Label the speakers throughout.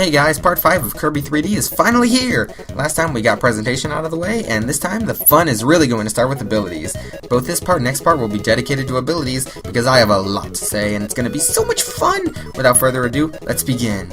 Speaker 1: Hey guys, part 5 of Kirby 3D is finally here! Last time we got presentation out of the way, and this time the fun is really going to start with abilities. Both this part and next part will be dedicated to abilities, because I have a lot to say, and it's going to be so much fun! Without further ado, let's begin.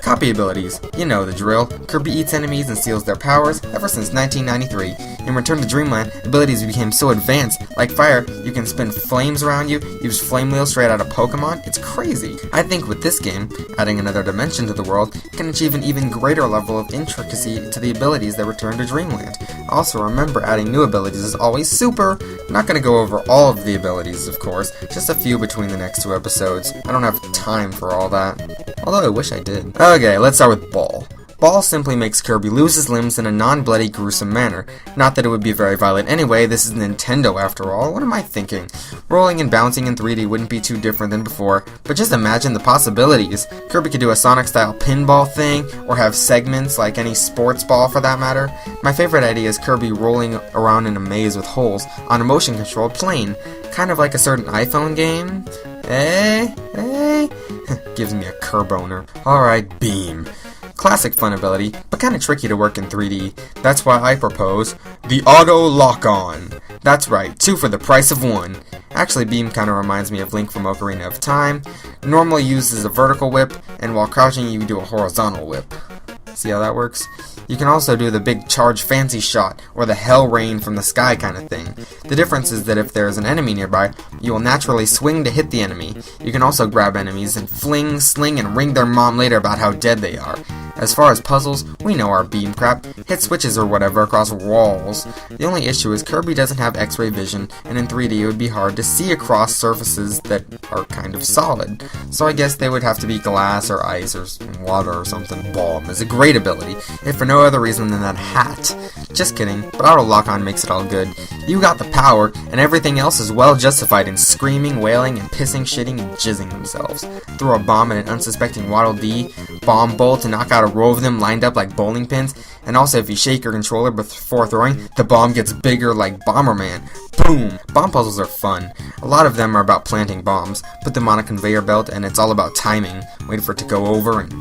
Speaker 1: Copy abilities. You know the drill. Kirby eats enemies and steals their powers ever since 1993. In Return to Dreamland, abilities became so advanced. Like fire, you can spin flames around you, use flame wheels straight out of Pokemon. It's crazy. I think with this game, adding another dimension to the world, it can achieve an even greater level of intricacy to the abilities that Return to Dreamland. Also remember, adding new abilities is always super. I'm not going to go over all of the abilities, of course, just a few between the next 2 episodes. I don't have time for all that. Although I wish I did. Okay, let's start with Ball. Ball simply makes Kirby lose his limbs in a non-bloody, gruesome manner. Not that it would be very violent anyway, this is Nintendo after all, what am I thinking? Rolling and bouncing in 3D wouldn't be too different than before, but just imagine the possibilities. Kirby could do a Sonic-style pinball thing, or have segments like any sports ball for that matter. My favorite idea is Kirby rolling around in a maze with holes on a motion-controlled plane, kind of like a certain iPhone game. Gives me a Kerboner. Alright, Beam. Classic fun ability, but kinda tricky to work in 3D. That's why I propose the Auto Lock-On. That's right, 2 for the price of 1. Actually, Beam kinda reminds me of Link from Ocarina of Time. Normally uses a vertical whip, and while crouching you do a horizontal whip. See how that works? You can also do the big charge fancy shot, or the hell rain from the sky kind of thing. The difference is that if there is an enemy nearby, you will naturally swing to hit the enemy. You can also grab enemies and fling, sling, and ring their mom later about how dead they are. As far as puzzles, we know our beam crap. Hit switches or whatever across walls. The only issue is Kirby doesn't have X-ray vision, and in 3D it would be hard to see across surfaces that are kind of solid. So I guess they would have to be glass or ice or water or something. Bomb is a great ability, if for no other reason than that hat. Just kidding, but Auto Lock-On makes it all good. You got the power, and everything else is well justified in screaming, wailing, and pissing, shitting, and jizzing themselves. Throw a bomb at an unsuspecting Waddle Dee, bomb bolt to knock out a row of them lined up like bowling pins, and also if you shake your controller before throwing, the bomb gets bigger like Bomberman. Boom! Bomb puzzles are fun. A lot of them are about planting bombs. Put them on a conveyor belt, and it's all about timing. Wait for it to go over, and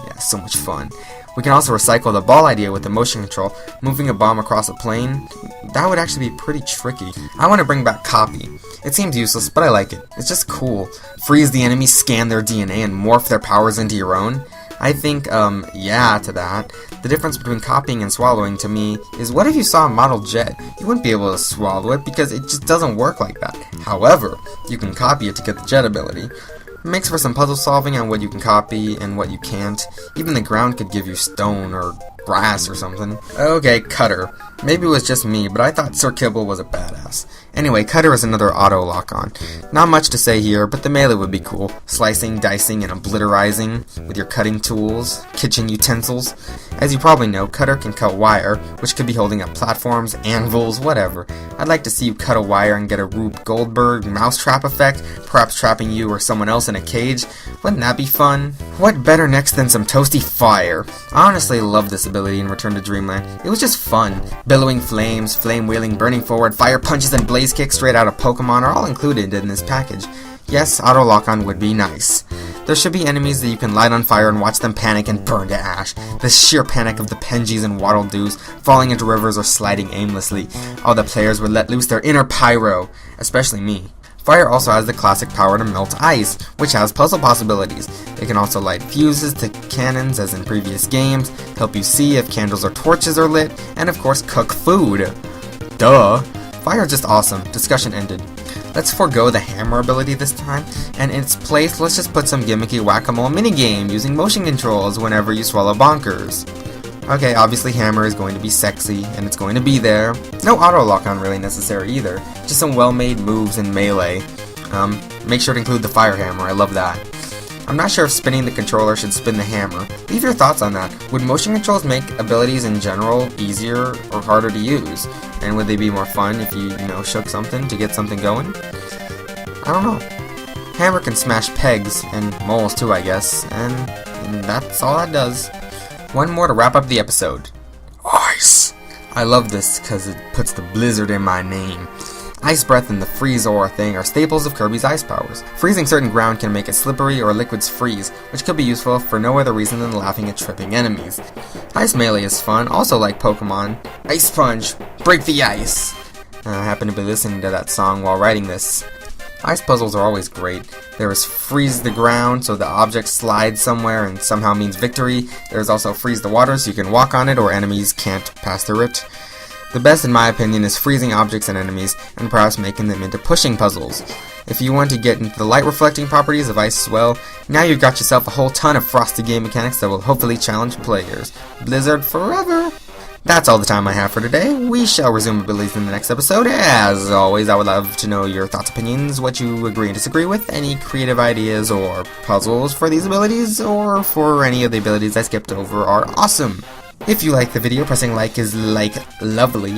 Speaker 1: yeah, so much fun. We can also recycle the ball idea with the motion control. Moving a bomb across a plane, that would actually be pretty tricky. I want to bring back Copy. It seems useless, but I like it. It's just cool. Freeze the enemy, scan their DNA, and morph their powers into your own. I think, yeah to that. The difference between copying and swallowing to me is, what if you saw a model jet? You wouldn't be able to swallow it because it just doesn't work like that. However, you can copy it to get the jet ability. It makes for some puzzle solving on what you can copy and what you can't. Even the ground could give you stone or grass or something. Okay, Cutter. Maybe it was just me, but I thought Sir Kibble was a badass. Anyway, Cutter is another Auto Lock-On. Not much to say here, but the melee would be cool. Slicing, dicing, and obliterizing with your cutting tools, kitchen utensils. As you probably know, Cutter can cut wire, which could be holding up platforms, anvils, whatever. I'd like to see you cut a wire and get a Rube Goldberg mousetrap effect, perhaps trapping you or someone else in a cage. Wouldn't that be fun? What better next than some toasty fire? I honestly love this ability in Return to Dreamland. It was just fun. Billowing flames, flame wheeling, burning forward, fire punches, and blaze kicks straight out of Pokemon are all included in this package. Yes, Auto Lock-On would be nice. There should be enemies that you can light on fire and watch them panic and burn to ash. The sheer panic of the Penjis and Waddle Doos falling into rivers or sliding aimlessly. All the players would let loose their inner pyro, especially me. Fire also has the classic power to melt ice, which has puzzle possibilities. It can also light fuses to cannons as in previous games, help you see if candles or torches are lit, and of course cook food. Duh! Fire is just awesome. Discussion ended. Let's forego the hammer ability this time, and in its place let's just put some gimmicky whack-a-mole minigame using motion controls whenever you swallow bonkers. Okay, obviously hammer is going to be sexy, and it's going to be there. No Auto Lock-On really necessary either, just some well-made moves in melee. Make sure to include the fire hammer, I love that. I'm not sure if spinning the controller should spin the hammer. Leave your thoughts on that. Would motion controls make abilities in general easier or harder to use? And would they be more fun if you shook something to get something going? I don't know. Hammer can smash pegs, and moles too, I guess, and that's all that does. One more to wrap up the episode. Ice! I love this because it puts the Blizzard in my name. Ice Breath and the Freeze Aura thing are staples of Kirby's ice powers. Freezing certain ground can make it slippery or liquids freeze, which could be useful for no other reason than laughing at tripping enemies. Ice Melee is fun, also like Pokemon. Ice Punch! Break the ice! I happen to be listening to that song while writing this. Ice puzzles are always great. There is Freeze the Ground, so the object slides somewhere and somehow means victory. There is also Freeze the Water, so you can walk on it or enemies can't pass through it. The best, in my opinion, is freezing objects and enemies, and perhaps making them into pushing puzzles. If you want to get into the light-reflecting properties of ice as well, now you've got yourself a whole ton of frosty game mechanics that will hopefully challenge players. Blizzard forever! That's all the time I have for today. We shall resume abilities in the next episode. As always, I would love to know your thoughts, opinions, what you agree and disagree with, any creative ideas or puzzles for these abilities, or for any of the abilities I skipped over are awesome. If you like the video, pressing like is like lovely.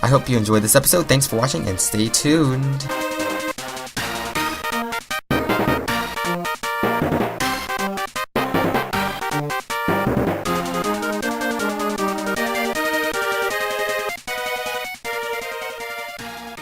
Speaker 1: I hope you enjoyed this episode. Thanks for watching and stay tuned.